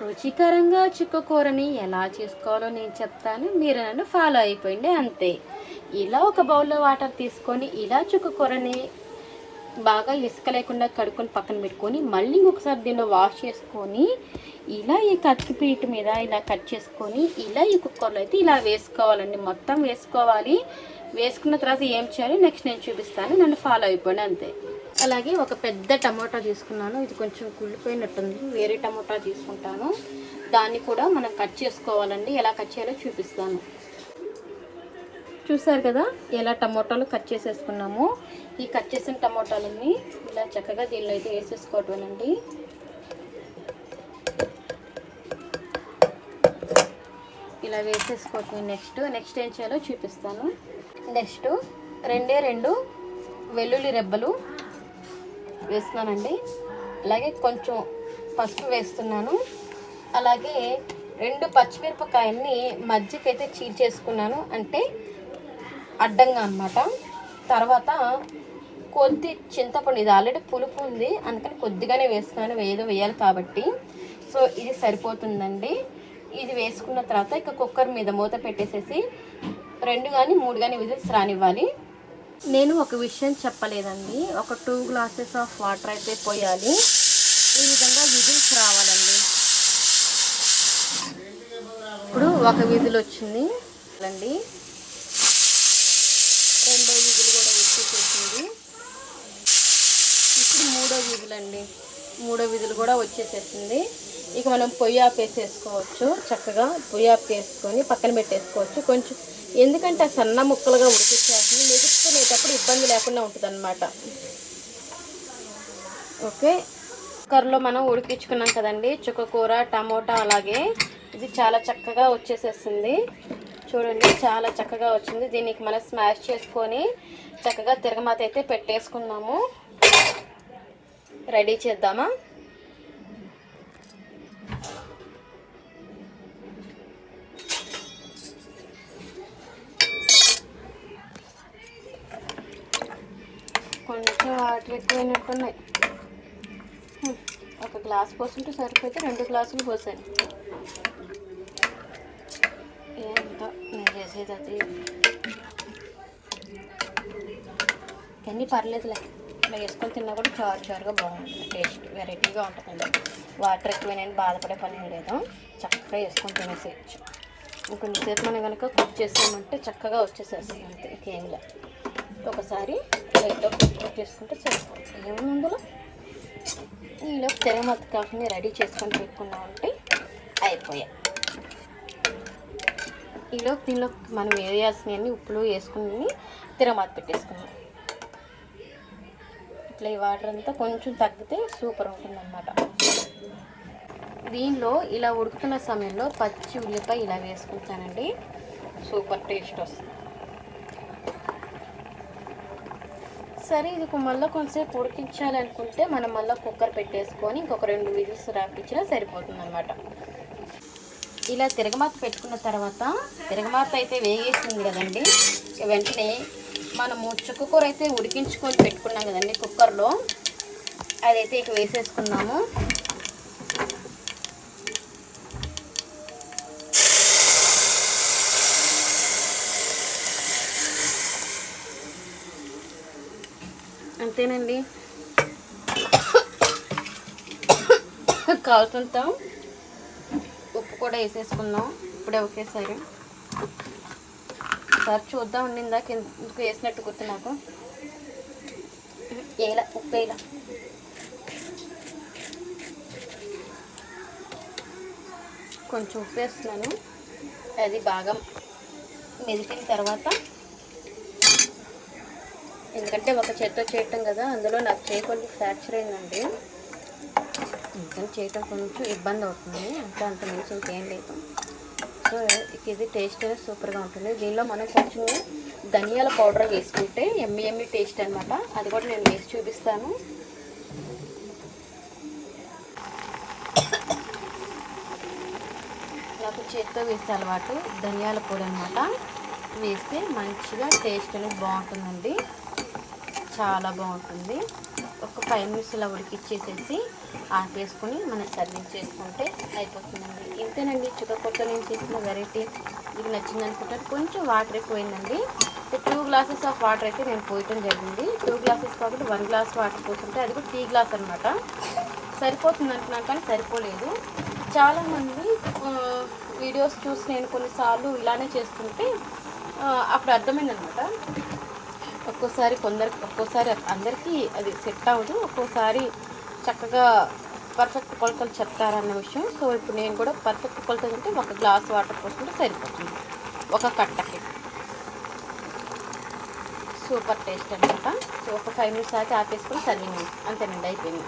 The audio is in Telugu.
రుచికరంగా చుక్కకూరని ఎలా చేసుకోవాలో నేను చెప్తాను, మీరు నన్ను ఫాలో అయిపోయింది అంతే. ఇలా ఒక బౌల్లో వాటర్ తీసుకొని ఇలా చుక్కకూరని బాగా ఇసుక లేకుండా కడుక్కొని పక్కన పెట్టుకొని మళ్ళీ ఇంకొకసారి దీనిలో వాష్ చేసుకొని ఇలా ఈ కత్తి పీట మీద ఇలా కట్ చేసుకొని ఇలా ఈ కుక్కర్లో అయితే ఇలా వేసుకోవాలండి. మొత్తం వేసుకోవాలి. వేసుకున్న తర్వాత ఏం చేయాలి నెక్స్ట్ నేను చూపిస్తాను, నన్ను ఫాలో అయిపోండి అంతే. అలాగే ఒక పెద్ద టమోటా తీసుకున్నాను, ఇది కొంచెం కుళ్ళిపోయినట్టుంది, వేరే టమోటా తీసుకుంటాను. దాన్ని కూడా మనం కట్ చేసుకోవాలండి. ఎలా కట్ చేయాలో చూపిస్తాను. చూసారు కదా ఎలా టమోటాలు కట్ చేసేసుకున్నాము. ఈ కట్ చేసిన టమోటాలన్నీ ఇలా చక్కగా దీనిలో అయితే వేసేసుకోవటమేనండి. ఇలా వేసేసుకోవటమే. నెక్స్ట్ ఏం చేయాలో చూపిస్తాను. నెక్స్ట్ రెండు వెల్లుల్లి రెబ్బలు వేస్తున్నానండి. అలాగే కొంచెం పసుపు వేస్తున్నాను. అలాగే 2 పచ్చిమిరపకాయల్ని మధ్యకైతే చీల్చేసుకున్నాను, అంటే అడ్డంగా అన్నమాట. తర్వాత కొద్ది చింతపండు, ఇది ఆల్రెడీ పులుపు ఉంది అందుకని కొద్దిగానే వేస్తున్నాను, ఏదో వేయాలి కాబట్టి. సో ఇది సరిపోతుందండి. ఇది వేసుకున్న తర్వాత ఇక కుక్కర్ మీద మూత పెట్టేసేసి 2 కానీ 3 కానీ విజిల్స్ రానివ్వాలి. నేను ఒక విషయం చెప్పలేదండి, ఒక 2 గ్లాసెస్ ఆఫ్ వాటర్ అయితే పోయాలి. ఈ విధంగా విజిల్స్ రావాలండి. ఇప్పుడు ఒక విజిల్ వచ్చింది అండి, రెండో విజిల్ కూడా వచ్చేసేసింది. ఇప్పుడు మూడో విజిల్ కూడా వచ్చేసేసింది. ఇక మనం పొయ్యి ఆపేసేసుకోవచ్చు. చక్కగా పొయ్యి ఆపేసుకొని పక్కన పెట్టేసుకోవచ్చు. కొంచెం ఎందుకంటే ఆ సన్న ముక్కలుగా ఉడికించాల్సింది, మెదుపుకునేటప్పుడు ఇబ్బంది లేకుండా ఉంటుంది అన్నమాట. ఓకే, కుక్కర్లో మనం ఉడికించుకున్నాం కదండి చుక్కకూర, టమోటా. అలాగే ఇది చాలా చక్కగా వచ్చేసేసింది. చూడండి చాలా చక్కగా వచ్చింది. దీనికి మనం స్మాష్ చేసుకొని చక్కగా తిరగమాత అయితే పెట్టేసుకుందాము. రెడీ చేద్దామా? కొంచెం వాటర్ ఎక్కువైనట్టున్నాయి. ఒక గ్లాస్ పోసుంటే సరిపోతే 2 గ్లాసులు పోసాను. ఏంటో నేను చేసేది అది, కానీ పర్లేదులే. ఇలా వేసుకొని తిన్నా కూడా చారుగా బాగుంటుంది, టేస్ట్ వెరైటీగా ఉంటుందండి. వాటర్ ఎక్కువైనా బాధపడే పని లేదు, చక్కగా వేసుకొని తినేసేయచ్చు. ఇంకొంచెంసేపు మనం కనుక కుక్ చేసామంటే చక్కగా వచ్చేసేస్తుంది అంతే, ఇంకేం లేదు. ఒకసారి లైట్గా కుక్ చేసుకుంటే సరిపోతుంది. ఏముంది అందులో, ఈలోపు తిరగమాత కాకుండా రెడీ చేసుకొని పెట్టుకున్నామంటే అయిపోయాయి. ఈలోపు దీనిలో మనం వేయాల్సినవన్నీ ఉప్పులు వేసుకుని తిరగమాత పెట్టేసుకున్నాం. ఇట్లా ఈ వాటర్ అంతా కొంచెం తగ్గితే సూపర్ ఉంటుందన్నమాట. దీనిలో ఇలా ఉడుకుతున్న సమయంలో పచ్చి ఉల్లిపాయ ఇలా వేసుకుంటానండి, సూపర్ టేస్ట్ వస్తుంది. సరే, ఇది మళ్ళీ కొంచెంసేపు ఉడికించాలనుకుంటే మనం మళ్ళీ కుక్కర్ పెట్టేసుకొని ఇంకొక 2 విజిల్స్ రాపించినా సరిపోతుంది అన్నమాట. ఇలా తిరగమాత పెట్టుకున్న తర్వాత తిరగమాత అయితే వేగేసింది కదండి, వెంటనే మనము చుక్కకూర అయితే ఉడికించుకొని పెట్టుకున్నాం కదండి కుక్కర్లో, అదైతే ఇక వేసేసుకున్నాము. అంతేనండి, కావాల్సినంత ఉప్పు కూడా వేసేసుకుందాం ఇప్పుడే ఒకేసారి. ఒకసారి చూద్దాం, ఉండిందాక ఎందుకు వేసినట్టు గుర్తు నాకు. వేలా ఉప్పు వేలా, కొంచెం ఉప్పు వేస్తున్నాను. అది బాగా మెదిపిన తర్వాత, ఎందుకంటే ఒక చేత్తో చేయటం కదా, అందులో నాకు చేయి కొంచెం ఫ్రాక్చర్ అయిందండి, ఇంకా చేయటం కొంచెం ఇబ్బంది అవుతుంది. అంత మించి ఇంకేం లేదు. సో ఇది టేస్ట్ అనేది సూపర్గా ఉంటుంది. దీనిలో మనం కొంచెం ధనియాల పౌడర్ వేసుకుంటే ఎమ్మి టేస్ట్ అనమాట. అది కూడా నేను వేసి చూపిస్తాను. నాకు చేత్తో వేసే అలవాటు, ధనియాల పొడి అనమాట. వేస్తే మంచిగా టేస్ట్ అనేది బాగుంటుందండి, చాలా బాగుంటుంది. ఒక 5 నిమిషాలు ఉడికిచ్చేసేసి ఆపేసుకొని మనం సర్వింగ్ చేసుకుంటే అయిపోతుందండి. ఇంతేనండి చిక్కకొట్టతో నేను చేసిన వెరైటీ. మీకు నచ్చింది అనుకుంటాను. కొంచెం వాటర్ ఎక్కువైందండి. 2 గ్లాసెస్ ఆఫ్ వాటర్ అయితే నేను పోయటం జరిగింది. 2 గ్లాసెస్ కాబట్టి 1 గ్లాస్ వాటర్ పోతుంటే అది కూడా టీ గ్లాస్ అనమాట. సరిపోతుంది అంటున్నాను కానీ సరిపోలేదు. చాలామంది వీడియోస్ చూసి నేను కొన్నిసార్లు ఇలానే చేస్తుంటే అప్పుడు అర్థమైందనమాట. ఒక్కోసారి అందరికీ అది సెట్ అవ్వదు. ఒక్కోసారి చక్కగా పర్ఫెక్ట్ కొలతలు చెప్తారన్న విషయం. సో ఇప్పుడు నేను కూడా పర్ఫెక్ట్ కొలతలు అంటే 1 గ్లాస్ వాటర్ పోసుకుంటే సరిపోతుంది ఒక కట్టకి. సూపర్ టేస్ట్ అనమాట. సో ఒక 5 మినిట్స్ అయితే ఆపేసుకొని సర్వింగ్ అంతేనండి, అయిపోయింది.